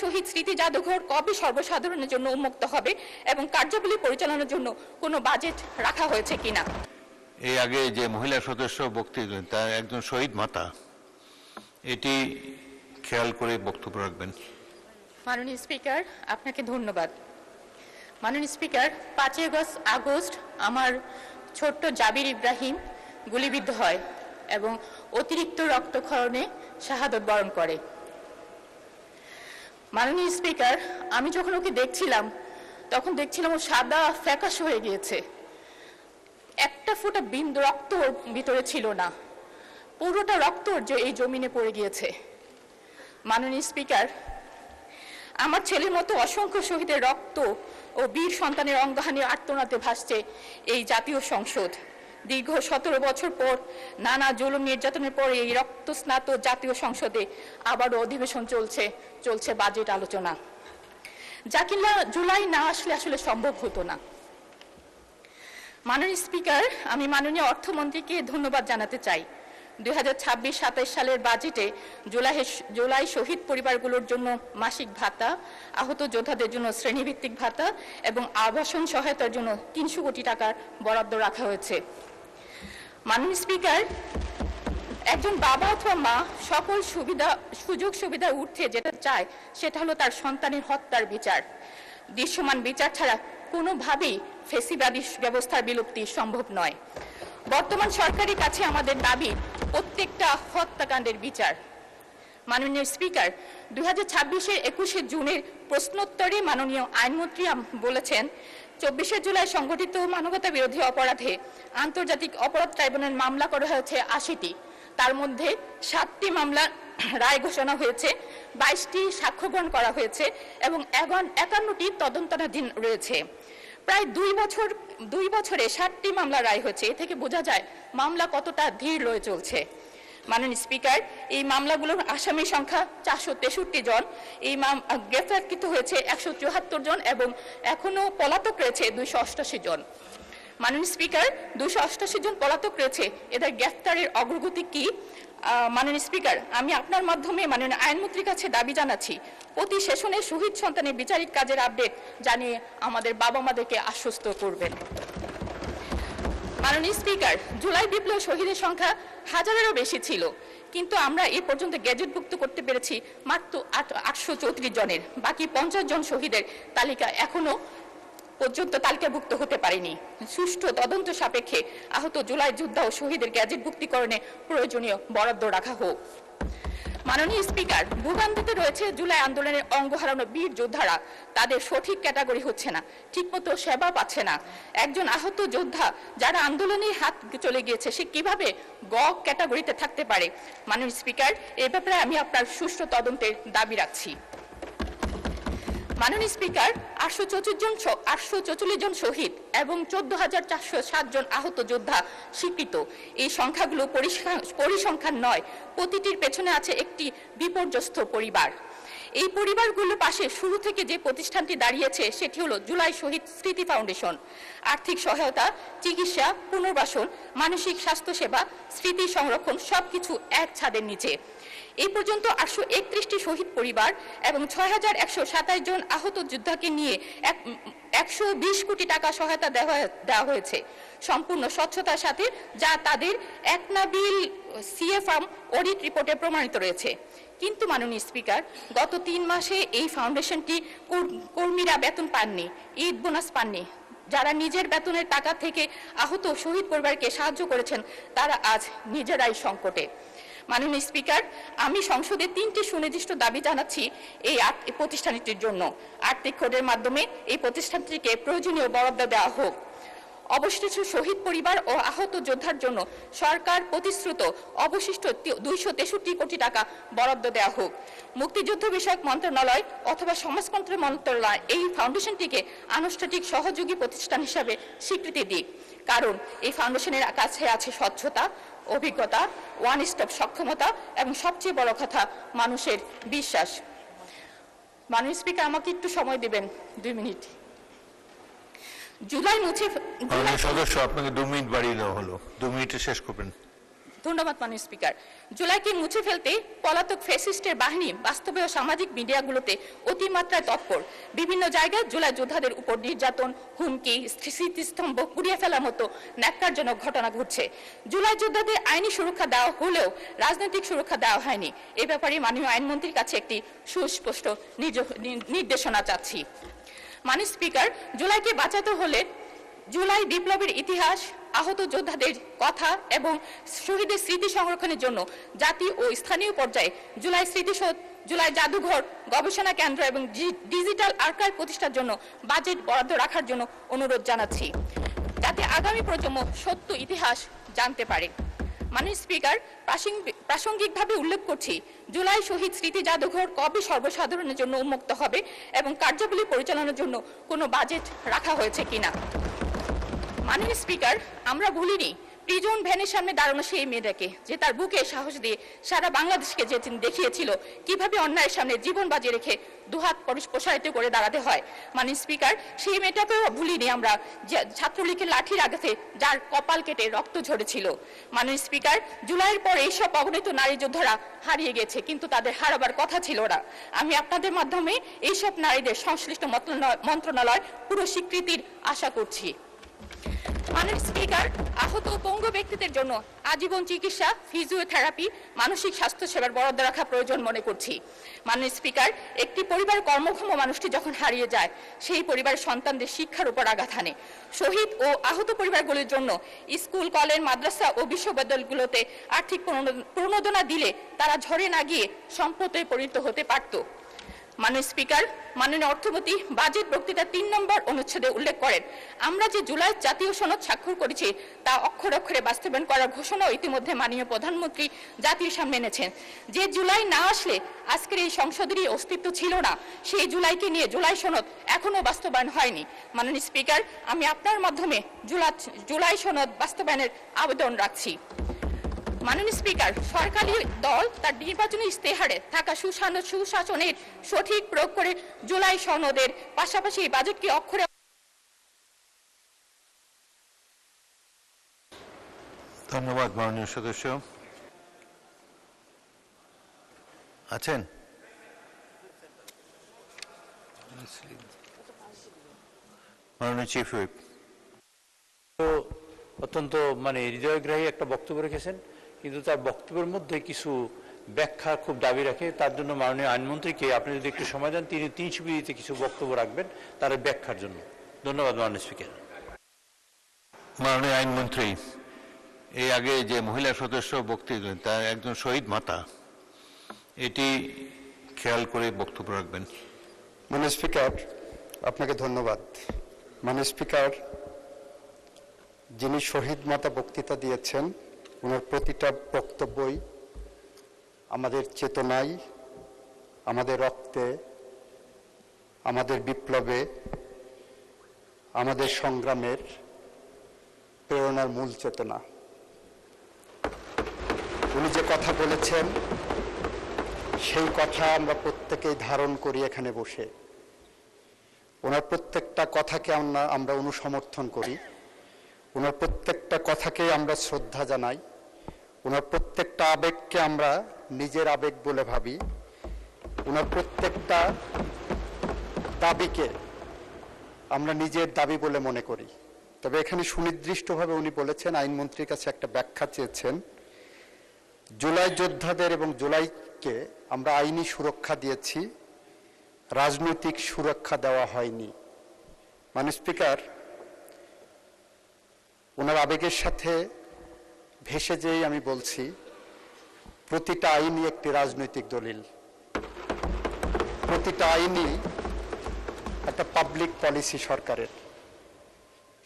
শহীদ স্মৃতি জাদুঘর কবে সর্বসাধারণের জন্য উন্মুক্ত হবে এবং কার্যাবলী পরিচালনার জন্য কোনো বাজেট রাখা হয়েছে কিনা? এই আগে যে মহিলা সদস্য বক্তব্য দিলেন তার একজন শহীদ মাতা, এটি খেয়াল করে বক্তব্য রাখবেন। মাননীয় স্পিকার, আপনাকে ধন্যবাদ। মাননীয় স্পিকার, 5 আগস্ট আমার ছোট্ট জাবির ইব্রাহিম গুলিবিদ্ধ হয় এবং অতিরিক্ত রক্তক্ষরণে শাহাদত বরণ করে। মাননীয় স্পিকার, আমি যখন ওকে দেখছিলাম তখন দেখছিলাম ও সাদা ফ্যাকাশে হয়ে গিয়েছে, একটা ফোঁটা বিন্দু রক্ত ওর ভিতরে ছিল না, পুরোটা রক্ত যে এই জমিনে পড়ে গিয়েছে। মাননীয় স্পিকার, আমার ছেলের মতো অসংখ্য শহীদের রক্ত ও বীর সন্তানের অঙ্গহানির আর্তনাদে ভাসছে এই জাতীয় সংসদ। দীর্ঘ 17 বছর পর নানা জুলুম নির্যাতনের পর এই রক্তস্নাত জাতীয় সংসদে আবারও অধিবেশন চলছে বাজেট আলোচনা, যা কিনা জুলাই না আসলে আসলে সম্ভব হতো না। মাননীয় স্পিকার, আমি মাননীয় অর্থমন্ত্রীকে ধন্যবাদ জানাতে চাই। 2026-27 সালের বাজেটে জুলাই শহীদ পরিবারগুলোর জন্য মাসিক ভাতা, আহত যোদ্ধাদের জন্য শ্রেণীভিত্তিক ভাতা এবং আবাসন সহায়তার জন্য 300 কোটি টাকার বরাদ্দ রাখা হয়েছে। মাননীয় স্পিকার, একজন বাবা অথবা মা সকল সুযোগ সুবিধার ঊর্ধ্বে যেটা চায় সেটা হলো তার সন্তানের হত্যার বিচার। দৃশ্যমান বিচার ছাড়া কোনোভাবেই ফেসিবাদী ব্যবস্থার বিলুপ্তি সম্ভব নয়। বর্তমান সরকারের কাছে আমাদের দাবি প্রত্যেকটা হত্যাকাণ্ডের বিচার। মাননীয় স্পিকার, 2026-এর 21শে জুনের প্রশ্নোত্তরে মাননীয় আইনমন্ত্রী বলেছেন, 24শে জুলাই সংগঠিত মানবতা বিরোধী অপরাধে আন্তর্জাতিক অপরাধ ট্রাইব্যুনাল মামলা করা হয়েছে 80টি, তার মধ্যে 7টি মামলার রায় ঘোষণা হয়েছে, 22টি সাক্ষ্য গ্রহণ করা হয়েছে এবং 51টি তদন্তাধীন রয়েছে। প্রায় 2 বছরে 7টি মামলা রায় হয়েছে। এ থেকে বোঝা যায় মামলা কতটা ধীর রয়ে চলছে। মাননীয় স্পিকার, এই মামলাগুলোর আসামি সংখ্যা 463 জন, এই গ্রেফতারকৃত হয়েছে 174 জন এবং এখনো পলাতক রয়েছে 288 জন। মাননীয় স্পিকার, 288 জন পলাতক রয়েছে, এদের গ্রেফতারের অগ্রগতি কি? মাননীয় স্পিকার, আমি আপনার মাধ্যমে মাননীয় আইনমন্ত্রীর কাছে দাবি জানাচ্ছি, প্রতি সেশনে শহীদ সন্তানের বিচারিক কাজের আপডেট জানিয়ে আমাদের বাবা মাদেরকে আশ্বস্ত করবেন। মাননীয় স্পিকার, জুলাই বিপ্লব শহীদের সংখ্যা 1000-এরও বেশি ছিল, কিন্তু আমরা এ পর্যন্ত গ্যাজেটভুক্ত করতে পেরেছি মাত্র 834 জনের। বাকি 50 জন শহীদের তালিকা এখনো পর্যন্ত তালিকাভুক্ত হতে পারেনি। সুষ্ঠু তদন্ত সাপেক্ষে আহত জুলাই যোদ্ধা ও শহীদের গ্যাজেটভুক্তিকরণে প্রয়োজনীয় বরাদ্দ রাখা হোক। মাননীয় স্পিকার, ভোগান্তিতে রয়েছে জুলাই আন্দোলনের অঙ্গ হারানো বীর যোদ্ধারা, তাদের সঠিক ক্যাটাগরি হচ্ছে না, ঠিকমতো সেবা পাচ্ছে না। একজন আহত যোদ্ধা যারা আন্দোলনে হাত চলে গিয়েছে, সে কিভাবে গ ক্যাটাগরিতে থাকতে পারে? মাননীয় স্পিকার, এ ব্যাপারে আমি আপনার সুষ্ঠু তদন্তের দাবি রাখছি। মাননীয় স্পিকার, 844 জন শহীদ এবং 14,407 জন আহত যোদ্ধা স্বীকৃত। এই সংখ্যাগুলো পরিসংখ্যান নয়, প্রতিটির পেছনে আছে একটি বিপর্যস্ত পরিবার। এই পরিবারগুলোর পাশে শুরু থেকে যে প্রতিষ্ঠানটি দাঁড়িয়েছে সেটি হলো জুলাই শহীদ স্মৃতি ফাউন্ডেশন। আর্থিক সহায়তা, চিকিৎসা, পুনর্বাসন, মানসিক স্বাস্থ্য সেবা, স্মৃতি সংরক্ষণ সবকিছু এক ছাদের নিচে। এই পর্যন্ত 831টি শহীদ পরিবার এবং 6127 জন আহত যোদ্ধাকে নিয়ে 120 কোটি টাকা সহায়তা দেওয়া হয়েছে সম্পূর্ণ স্বচ্ছতার সাথে, যা তাদের একনাবিল সিএফএম অডিট রিপোর্টে প্রমাণিত রয়েছে। কিন্তু মাননীয় স্পিকার, গত 3 মাসে এই ফাউন্ডেশনটি কর্মীরা বেতন পাননি, ঈদ বোনাস পাননি। যারা নিজের বেতনের টাকা থেকে আহত শহীদ পরিবারকে সাহায্য করেছেন তারা আজ নিজেরাই সংকটে। মাননীয় স্পিকার, আমি সংসদে 3টি সুনির্দিষ্ট দাবি জানাচ্ছি এই প্রতিষ্ঠানটির জন্য। আর্থিক কোডের মাধ্যমে এই প্রতিষ্ঠানটিকে প্রয়োজনীয় বরাদ্দ দেওয়া হোক। অবশিষ্ট শহীদ পরিবার ও আহত যোদ্ধার জন্য সরকার প্রতিশ্রুত অবশিষ্ট 263 কোটি টাকা বরাদ্দ দেওয়া হোক। মুক্তিযুদ্ধ বিষয়ক মন্ত্রণালয় অথবা সমাজতন্ত্র মন্ত্রণালয় এই ফাউন্ডেশনটিকে আনুষ্ঠানিক সহযোগী প্রতিষ্ঠান হিসাবে স্বীকৃতি দিক, কারণ এই ফাউন্ডেশনের কাছে আছে স্বচ্ছতা, অভিজ্ঞতা, ওয়ান স্টপ সক্ষমতা এবং সবচেয়ে বড় কথা মানুষের বিশ্বাস। মাননীয় স্পিকার, আমাকে একটু সময় দিবেন 2 মিনিট। জুলাই মুছে সদস্য, আপনাকে 2 মিনিট বাড়িয়ে দেওয়া হলো, 2 মিনিটে শেষ করবেন। ধন্যবাদ মাননীয় স্পিকার। জুলাইকে মুছে ফেলতে পলাতক ফ্যাসিস্টের বাহিনী বাস্তবে ও সামাজিক মিডিয়াগুলোতে অতিমাত্রায় তৎপর। বিভিন্ন জায়গায় জুলাই যোদ্ধাদের উপর নির্যাতন, হুমকি, স্মৃতিস্তম্ভ পুড়িয়ে ফেলার মতো ন্যাক্কারজনক ঘটনা ঘটছে। জুলাই যোদ্ধাদের আইনি সুরক্ষা দেওয়া হলেও রাজনৈতিক সুরক্ষা দেওয়া হয়নি। এ ব্যাপারে মাননীয় আইনমন্ত্রীর কাছে একটি সুস্পষ্ট নির্দেশনা চাচ্ছি। মাননীয় স্পিকার, জুলাইকে বাঁচাতে হলে জুলাই বিপ্লবের ইতিহাস, আহত যোদ্ধাদের কথা এবং শহীদের স্মৃতি সংরক্ষণের জন্য জাতীয় ও স্থানীয় পর্যায়ে জুলাই স্মৃতিসৌধ, জুলাই জাদুঘর, গবেষণা কেন্দ্র এবং ডিজিটাল আর্কাইভ প্রতিষ্ঠার জন্য বাজেট বরাদ্দ রাখার জন্য অনুরোধ জানাচ্ছি, যাতে আগামী প্রজন্ম সত্য ইতিহাস জানতে পারে। মাননীয় স্পিকার, প্রাসঙ্গিকভাবে উল্লেখ করছি, জুলাই শহীদ স্মৃতি জাদুঘর কবে সর্বসাধারণের জন্য উন্মুক্ত হবে এবং কার্যাবলী পরিচালনার জন্য কোনো বাজেট রাখা হয়েছে কিনা। মাননীয় স্পিকার, আমরা ভুলিনি প্রিজন ভ্যানের সামনে দাঁড়ানো সেই মেয়েটাকে, যে তার বুকে সাহস দিয়ে সারা বাংলাদেশকে যে দেখিয়েছিল কিভাবে অন্যায়ের সামনে জীবন বাজি রেখে দুহাত প্রসারিত করে দাঁড়াতে হয়। মাননীয় স্পিকার, সেই মেয়েটাকেও ভুলিনি আমরা, যে ছাত্রলীগের লাঠির আঘাতে যার কপাল কেটে রক্ত ঝরেছিল। মাননীয় স্পিকার, জুলাইয়ের পর এইসব অগণিত নারী যোদ্ধারা হারিয়ে গেছে, কিন্তু তাদের হারাবার কথা ছিল না। আমি আপনাদের মাধ্যমে এইসব নারীদের সংশ্লিষ্ট মন্ত্রণালয় পুরো স্বীকৃতির আশা করছি। মাননীয় স্পিকার, আহত ও পঙ্গু ব্যক্তিদের জন্য আজীবন চিকিৎসা, ফিজিওথেরাপি, মানসিক স্বাস্থ্য সেবার বরাদ্দ রাখা প্রয়োজন মনে করছি। মাননীয় স্পিকার, একটি পরিবার কর্মক্ষম মানুষটি যখন হারিয়ে যায়, সেই পরিবারের সন্তানদের শিক্ষার উপর আঘাত হানে। শহীদ ও আহত পরিবারগুলির জন্য স্কুল, কলেজ, মাদ্রাসা ও বিশ্ববিদ্যালয়গুলোতে আর্থিক প্রণোদনা দিলে তারা ঝরে না গিয়ে সম্পদে পরিণত হতে পারত। মাননীয় স্পিকার, মাননীয় অর্থমন্ত্রী বাজেট বক্তৃতার ৩ নম্বর অনুচ্ছেদে উল্লেখ করেন, আমরা যে জুলাই জাতীয় সনদ স্বাক্ষর করেছি তা অক্ষরে অক্ষরে বাস্তবায়ন করার ঘোষণাও ইতিমধ্যে মাননীয় প্রধানমন্ত্রী জাতির সামনে এনেছেন। যে জুলাই না আসলে আজকের এই সংসদেরই অস্তিত্ব ছিল না, সেই জুলাইকে নিয়ে জুলাই সনদ এখনো বাস্তবায়ন হয়নি। মাননীয় স্পিকার, আমি আপনার মাধ্যমে জুলাই সনদ বাস্তবায়নের আবেদন রাখছি। মাননীয় স্পিকার, সরকারি দল তার নির্বাচনী ইস্তেহারে থাকা সুশাসনের সঠিক প্রয়োগ করে জুলাই সনদের পাশাপাশি বাজেটকে অক্ষরে। ধন্যবাদ মাননীয় সদস্য। আছেন? মাননীয় চিফ হুইপ। অত্যন্ত হৃদয়গ্রাহী একটা বক্তব্য রেখেছেন, কিন্তু তার বক্তব্যের মধ্যে কিছু ব্যাখ্যা খুব দাবি রাখে। তার জন্য মাননীয় আইনমন্ত্রীকে আপনি যদি একটু সময় দেন, তিনি 3 মিনিটে কিছু বক্তব্য রাখবেন তার ব্যাখ্যার জন্য। ধন্যবাদ মাননীয় স্পিকার। মাননীয় আইনমন্ত্রী, এই আগে যে মহিলা সদস্য বক্তব্য দেন তার একজন শহীদ মাতা, এটি খেয়াল করে বক্তব্য রাখবেন। মাননীয় স্পিকার, আপনাকে ধন্যবাদ। মাননীয় স্পিকার, যিনি শহীদ মাতা বক্তৃতা দিয়েছেন, ওনার প্রতিটা বক্তব্যই আমাদের চেতনায়, আমাদের রক্তে, আমাদের বিপ্লবে, আমাদের সংগ্রামের প্রেরণার মূল চেতনা। উনি যে কথা বলেছেন সেই কথা আমরা প্রত্যেকেই ধারণ করি এখানে বসে। ওনার প্রত্যেকটা কথাকে আমরা অনুসমর্থন করি, ওনার প্রত্যেকটা কথাকে আমরা শ্রদ্ধা জানাই, ওনার প্রত্যেকটা আবেগকে আমরা নিজের আবেগ বলে ভাবি, ওনার প্রত্যেকটা দাবিকে আমরা নিজের দাবি বলে মনে করি। তবে এখানে সুনির্দিষ্টভাবে উনি বলেছেন, আইনমন্ত্রীর কাছে একটা ব্যাখ্যা চেয়েছেন, জুলাই যোদ্ধাদের এবং জুলাইকে আমরা আইনি সুরক্ষা দিয়েছি, রাজনৈতিক সুরক্ষা দেওয়া হয়নি। মাননীয় স্পিকার, ওনার আবেগের সাথে ভেসে যেই আমি বলছি, প্রতিটা আইনই একটি রাজনৈতিক দলিল, প্রতিটা আইনই একটা পাবলিক পলিসি।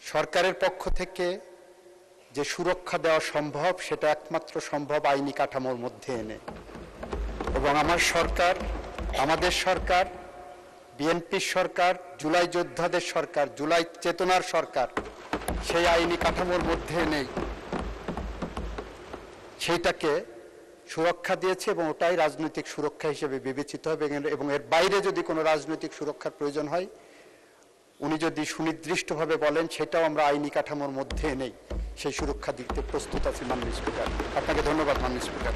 সরকারের পক্ষ থেকে যে সুরক্ষা দেওয়া সম্ভব, সেটা একমাত্র সম্ভব আইনি কাঠামোর মধ্যে এনে। এবং আমাদের সরকার, বিএনপির সরকার, জুলাই যোদ্ধাদের সরকার, জুলাই চেতনার সরকার সেই আইনি কাঠামোর মধ্যে নেই, সেইটাকে সুরক্ষা দিয়েছে এবং ওটাই রাজনৈতিক সুরক্ষা হিসেবে বিবেচিত হবে। এবং এর বাইরে যদি কোনো রাজনৈতিক সুরক্ষার প্রয়োজন হয়, উনি যদি সুনির্দিষ্টভাবে বলেন, সেটাও আমরা আইনি কাঠামোর মধ্যে নেই। সেই সুরক্ষা দিতে প্রস্তুত আছি মাননীয় স্পিকার। আপনাকে ধন্যবাদ মাননীয় স্পিকার।